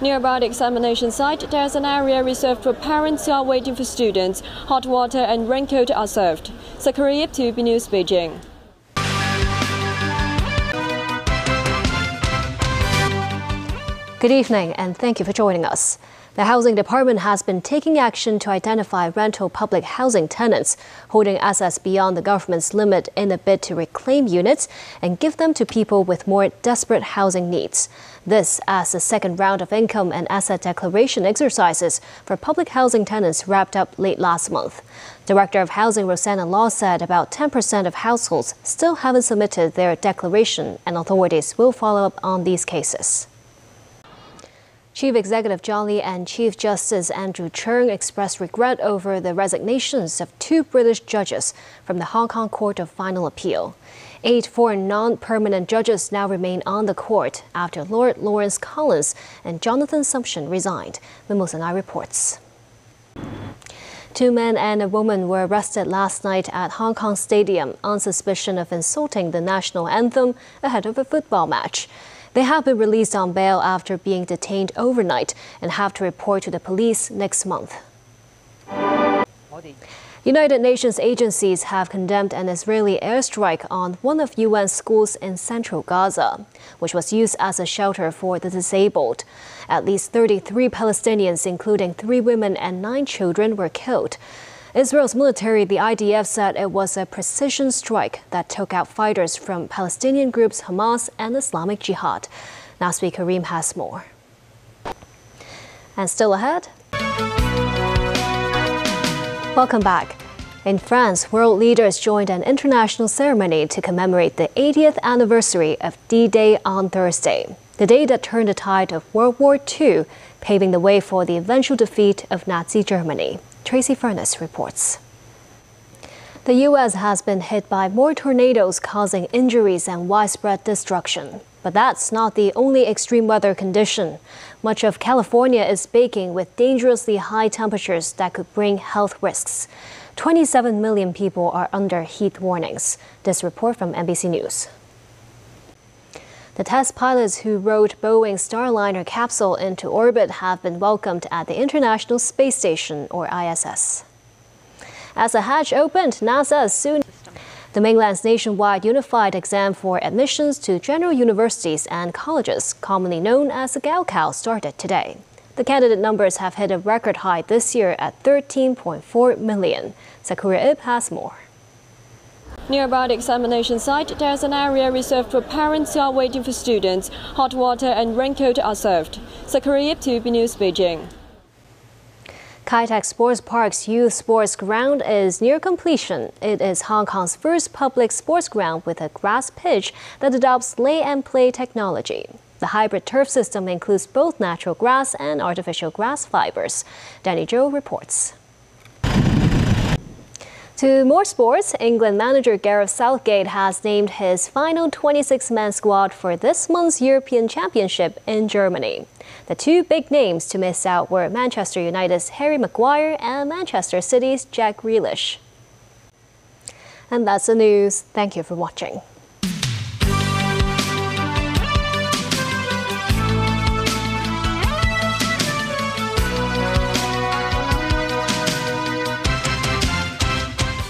Nearby the examination site, there's an area reserved for parents who are waiting for students. Hot water and raincoat are served. Zachary Yip, TVB News, Beijing. Good evening and thank you for joining us. The Housing Department has been taking action to identify rental public housing tenants holding assets beyond the government's limit in a bid to reclaim units and give them to people with more desperate housing needs. This as the second round of income and asset declaration exercises for public housing tenants wrapped up late last month. Director of Housing Rosanna Law said about 10% of households still haven't submitted their declaration, and authorities will follow up on these cases. Chief Executive John Lee and Chief Justice Andrew Cheung expressed regret over the resignations of 2 British judges from the Hong Kong Court of Final Appeal. 8 foreign non-permanent judges now remain on the court after Lord Lawrence Collins and Jonathan Sumption resigned. Mimosa Ngai reports. 2 men and a woman were arrested last night at Hong Kong Stadium on suspicion of insulting the national anthem ahead of a football match. They have been released on bail after being detained overnight and have to report to the police next month. United Nations agencies have condemned an Israeli airstrike on one of UN schools in central Gaza, which was used as a shelter for the disabled. At least 33 Palestinians, including 3 women and 9 children, were killed. Israel's military, the IDF, said it was a precision strike that took out fighters from Palestinian groups Hamas and Islamic Jihad. Naswi Karim has more. And still ahead. Welcome back. In France, world leaders joined an international ceremony to commemorate the 80th anniversary of D-Day on Thursday, the day that turned the tide of World War II, paving the way for the eventual defeat of Nazi Germany. Tracy Furness reports. The U.S. has been hit by more tornadoes causing injuries and widespread destruction. But that's not the only extreme weather condition. Much of California is baking with dangerously high temperatures that could bring health risks. 27 million people are under heat warnings. This report from NBC News. The test pilots who rode Boeing's Starliner capsule into orbit have been welcomed at the International Space Station, or ISS. As the hatch opened, NASA soon. The mainland's nationwide unified exam for admissions to general universities and colleges, commonly known as the Gaokao, started today. The candidate numbers have hit a record high this year at 13.4 million. Sakura Ip has more. Nearby the examination site, there's an area reserved for parents who are waiting for students. Hot water and raincoat are served. Zachary Yip, TVB News, Beijing. Kai Tak Sports Park's youth sports ground is near completion. It is Hong Kong's first public sports ground with a grass pitch that adopts lay and play technology. The hybrid turf system includes both natural grass and artificial grass fibers. Danny Zhou reports. To more sports, England manager Gareth Southgate has named his final 26-man squad for this month's European Championship in Germany. The 2 big names to miss out were Manchester United's Harry Maguire and Manchester City's Jack Grealish. And that's the news. Thank you for watching.